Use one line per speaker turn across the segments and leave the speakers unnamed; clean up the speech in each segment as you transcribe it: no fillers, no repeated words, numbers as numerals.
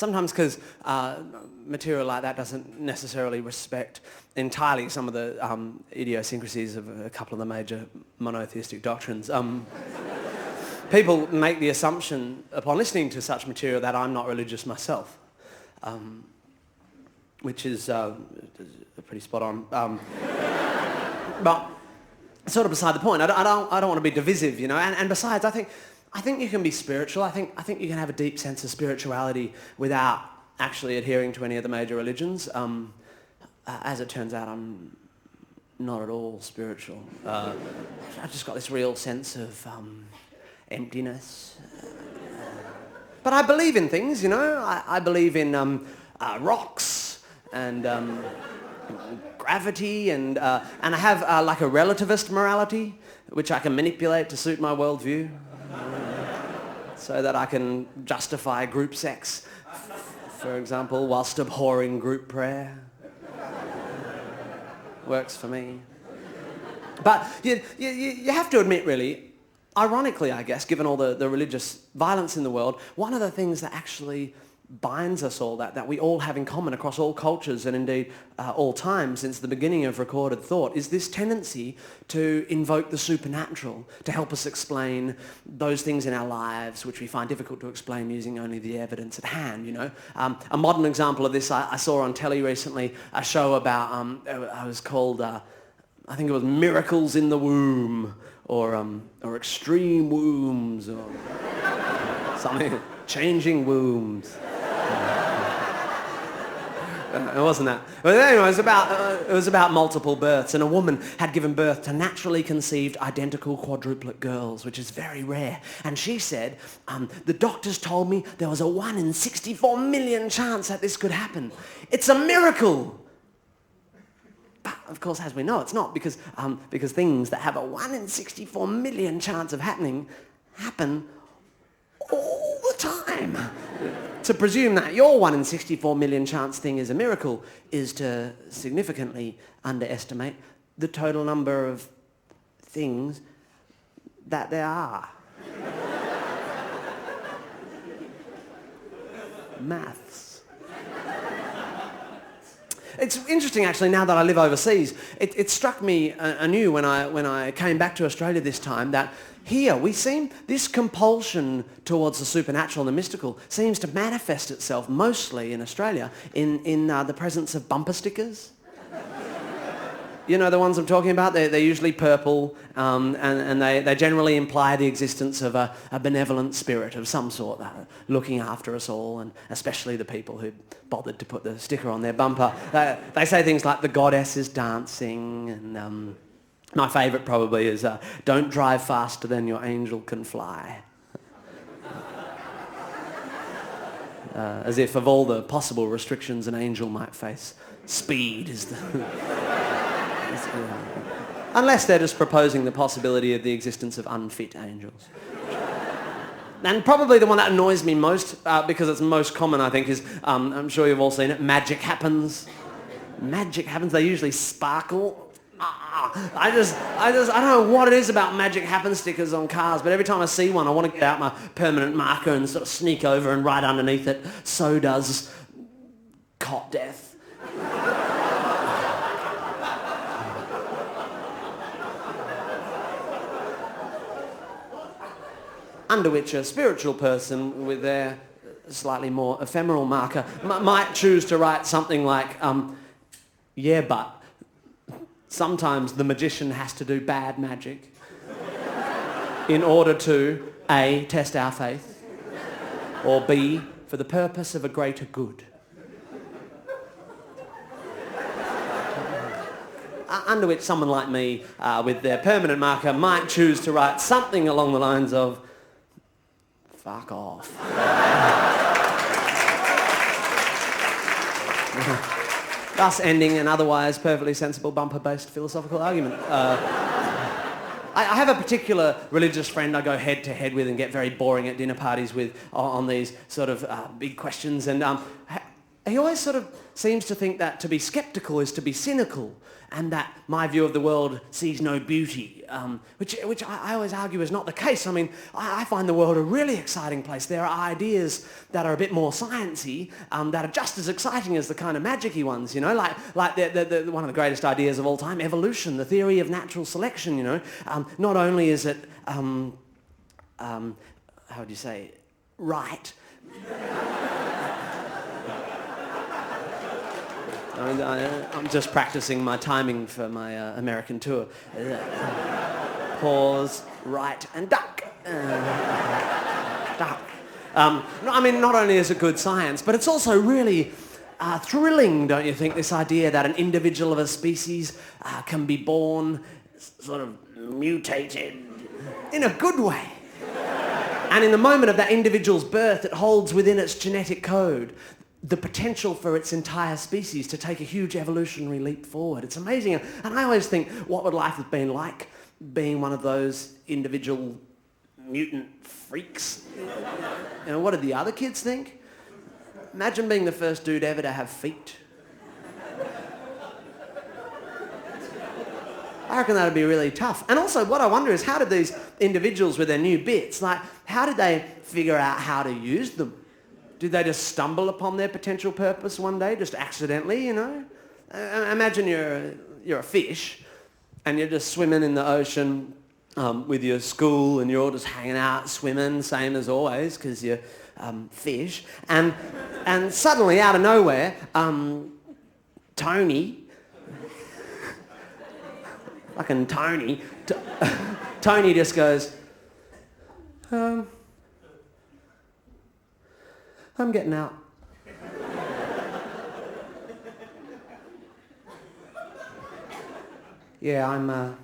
Sometimes because material like that doesn't necessarily respect entirely some of the idiosyncrasies of a couple of the major monotheistic doctrines. People make the assumption upon listening to such material that I'm not religious myself, which is pretty spot on. But sort of beside the point. I don't want to be divisive, you know. And besides, I think you can be spiritual. I think you can have a deep sense of spirituality without actually adhering to any of the major religions. As it turns out, I'm not at all spiritual. I've just got this real sense of emptiness. But I believe in things, you know. I believe in rocks and gravity, and I have like a relativist morality, which I can manipulate to suit my worldview, so that I can justify group sex, for example, whilst abhorring group prayer. Works for me. But you have to admit, really, ironically, I guess, given all the religious violence in the world, one of the things that actually binds us all, that we all have in common across all cultures and indeed all time since the beginning of recorded thought, is this tendency to invoke the supernatural to help us explain those things in our lives which we find difficult to explain using only the evidence at hand, you know. A modern example of this I saw on telly recently, a show about, it was called, I think it was Miracles in the Womb, or Extreme Wombs, or something, Changing Wombs. It wasn't that. But anyway, it was about multiple births, and a woman had given birth to naturally conceived identical quadruplet girls, which is very rare. And she said, the doctors told me there was a 1 in 64 million chance that this could happen. It's a miracle. But of course, as we know, it's not, because things that have a 1 in 64 million chance of happening happen all the time. To presume that your 1 in 64 million chance thing is a miracle is to significantly underestimate the total number of things that there are. Maths. It's interesting, actually, now that I live overseas. It struck me anew when I came back to Australia this time that here we seem, this compulsion towards the supernatural and the mystical seems to manifest itself mostly in Australia in the presence of bumper stickers. You know the ones I'm talking about? They're usually purple, and they generally imply the existence of a benevolent spirit of some sort looking after us all, and especially the people who bothered to put the sticker on their bumper. They say things like the goddess is dancing, and my favourite probably is don't drive faster than your angel can fly. As if of all the possible restrictions an angel might face, speed is the... Unless they're just proposing the possibility of the existence of unfit angels. And probably the one that annoys me most, because it's most common, I think, is, I'm sure you've all seen it, magic happens. Magic happens, they usually sparkle. I don't know what it is about magic happen stickers on cars, but every time I see one, I want to get out my permanent marker and sort of sneak over and write underneath it, so does cot death. Under which a spiritual person with their slightly more ephemeral marker might choose to write something like, yeah, but sometimes the magician has to do bad magic in order to, A, test our faith, or B, for the purpose of a greater good. Under which someone like me, with their permanent marker, might choose to write something along the lines of, fuck off. Thus ending an otherwise perfectly sensible bumper-based philosophical argument. I have a particular religious friend I go head-to-head with and get very boring at dinner parties with on these sort of big questions. And he always sort of seems to think that to be skeptical is to be cynical, and that my view of the world sees no beauty, which I always argue is not the case. I mean, I find the world a really exciting place. There are ideas that are a bit more sciencey, that are just as exciting as the kind of magic-y ones, you know, like one of the greatest ideas of all time, evolution, the theory of natural selection, you know. Not only is it, how would you say, right, I'm just practicing my timing for my American tour. Pause, right, and duck. Duck. I mean, not only is it good science, but it's also really thrilling, don't you think, this idea that an individual of a species can be born sort of mutated in a good way. And in the moment of that individual's birth, it holds within its genetic code the potential for its entire species to take a huge evolutionary leap forward. It's amazing. And I always think, what would life have been like being one of those individual mutant freaks? You know, what did the other kids think? Imagine being the first dude ever to have feet. I reckon that would be really tough. And also, what I wonder is, how did these individuals with their new bits, like, how did they figure out how to use them? Did they just stumble upon their potential purpose one day, just accidentally, you know? Imagine you're a fish, and you're just swimming in the ocean with your school, and you're all just hanging out, swimming, same as always, because you're fish. And suddenly, out of nowhere, Tony, fucking Tony, Tony just goes, I'm getting out. Yeah, I'm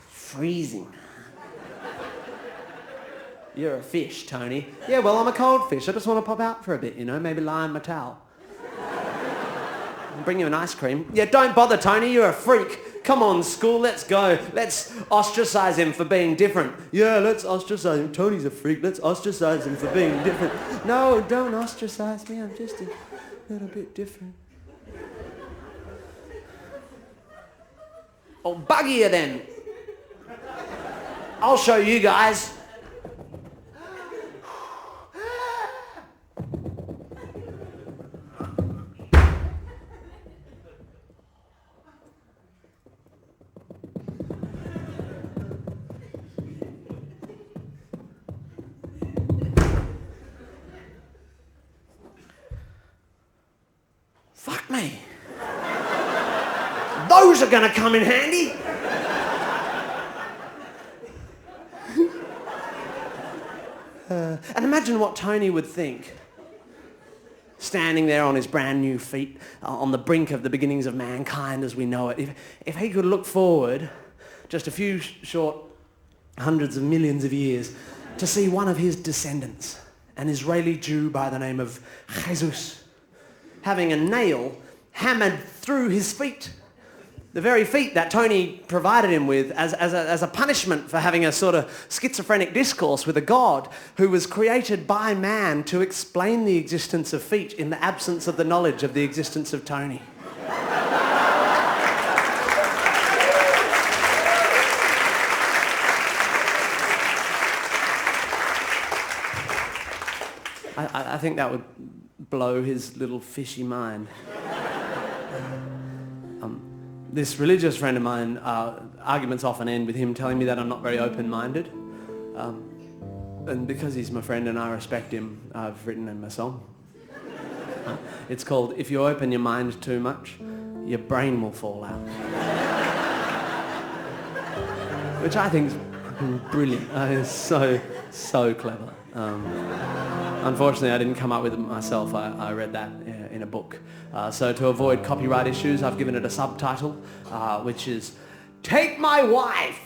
freezing. You're a fish, Tony. Yeah, well, I'm a cold fish. I just want to pop out for a bit, you know, maybe lie on my towel. I'll bring you an ice cream. Yeah, don't bother, Tony. You're a freak. Come on, school, let's go. Let's ostracize him for being different. Yeah, let's ostracize him. Tony's a freak. Let's ostracize him for being different. No, don't ostracize me. I'm just a little bit different. Oh, bugger you then. I'll show you guys. Fuck me. Those are going to come in handy. And imagine what Tony would think, standing there on his brand new feet, on the brink of the beginnings of mankind as we know it. If he could look forward just a few short hundreds of millions of years to see one of his descendants, an Israeli Jew by the name of Jesus, having a nail hammered through his feet. The very feet that Tony provided him with as a punishment for having a sort of schizophrenic discourse with a God who was created by man to explain the existence of feet in the absence of the knowledge of the existence of Tony. I think that would blow his little fishy mind. This religious friend of mine, arguments often end with him telling me that I'm not very open-minded. And because he's my friend and I respect him, I've written him a song. It's called, If You Open Your Mind Too Much, Your Brain Will Fall Out. Which I think is brilliant. It's so clever. Unfortunately, I didn't come up with it myself. I read that in a book. So to avoid copyright issues, I've given it a subtitle, which is, Take My Wife!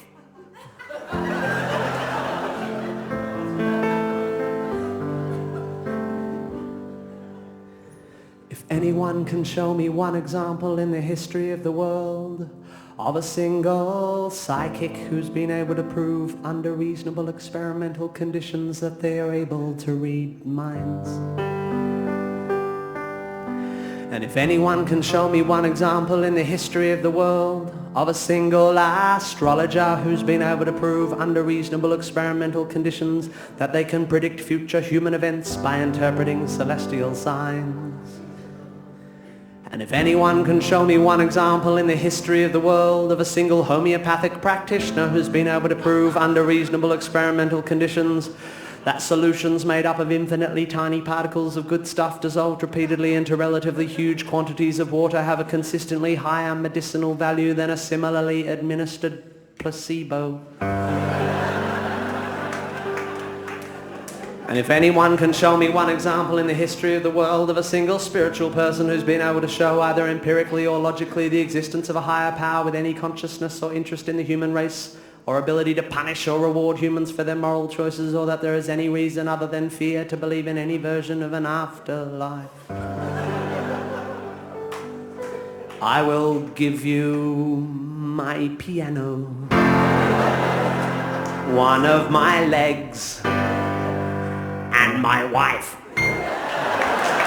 If anyone can show me one example in the history of the world of a single psychic who's been able to prove under reasonable experimental conditions that they are able to read minds, And if anyone can show me one example in the history of the world of a single astrologer who's been able to prove under reasonable experimental conditions that they can predict future human events by interpreting celestial signs. And if anyone can show me one example in the history of the world of a single homeopathic practitioner who's been able to prove under reasonable experimental conditions that solutions made up of infinitely tiny particles of good stuff dissolved repeatedly into relatively huge quantities of water have a consistently higher medicinal value than a similarly administered placebo. And if anyone can show me one example in the history of the world of a single spiritual person who's been able to show either empirically or logically the existence of a higher power with any consciousness or interest in the human race, or ability to punish or reward humans for their moral choices, or that there is any reason other than fear to believe in any version of an afterlife, I will give you my piano, one of my legs, and my wife.